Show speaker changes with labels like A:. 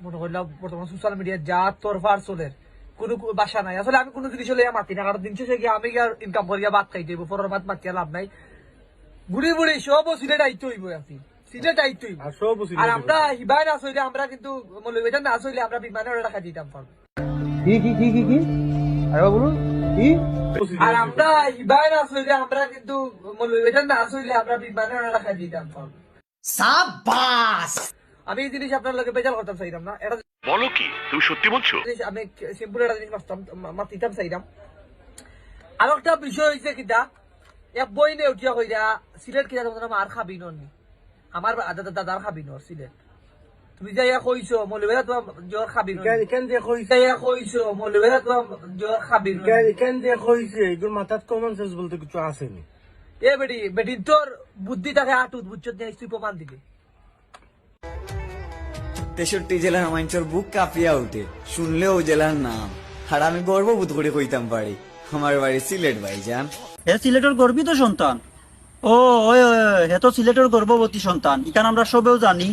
A: মনে করলাম বর্তমান সোশ্যাল মিডিয়া যা তোরফার চলের কোনো বাসা নাই। আসলে আমি কোনো জিনিস হলে মাতি না, কারণ দিন শেষে গিয়ে আমি ইনকাম করিয়া ভাত খাইতে হইব, পরের ভাত মাতিয়া লাভ নাই। বুড়ি বুড়ি সব সিলেট আইতে হইব, আপনি সিলেট আইতে হইব। আর আমরা হিবাই না আসলে আমরা কিন্তু মৌলভীবাজার না আসলে আমরা বিমানে ওরা টাকা দিতাম পারবো।
B: কি আরে বলুন কি?
A: আর আমরা হিবাই না আসলে আমরা কিন্তু মৌলভীবাজার না আসলে আমরা বিমানে ওরা টাকা দিতাম পারবো।
C: সাবাস।
A: আমি এই জিনিস আপনার লোকে বেজার করতাম চাইতাম না। এটা
D: বলো কি তুমি সত্যি বলছো?
A: আমি সিম্পল একটা জিনিস মাতিতাম চাইতাম। আর একটা বিষয় হয়েছে কিটা, এক বই নে উঠিয়া কইরা সিলেট কিনা তোমার আর খাবি নি, আমার দাদার খাবি নর সিলেট। তুমি যাইয়া কইছো মৌলভীবাজার তোমার জ্বর খাবি
B: কেন যে কইছে
A: যাইয়া কইছো মৌলভীবাজার তোমার জ্বর খাবি
B: কেন যে কইছে এগুলো মাথাত কমন সেন্স বলতে কিছু আসেনি।
A: এ বেটি তোর বুদ্ধি থাকে আটুত বুঝছো তুই প্রমাণ দিবি।
C: 63 জেলার মানুষের বুক কাঁপিয়া উঠে শুনলেও জেলার নাম, আর আমি গর্ববোধ করে কইতাম পারি আমার বাড়ি সিলেট ভাইজান।
E: হে সিলেটের গর্বিত সন্তান। ও হে তো সিলেটের গর্ভবতী সন্তান, এখানে আমরা সবেও জানি।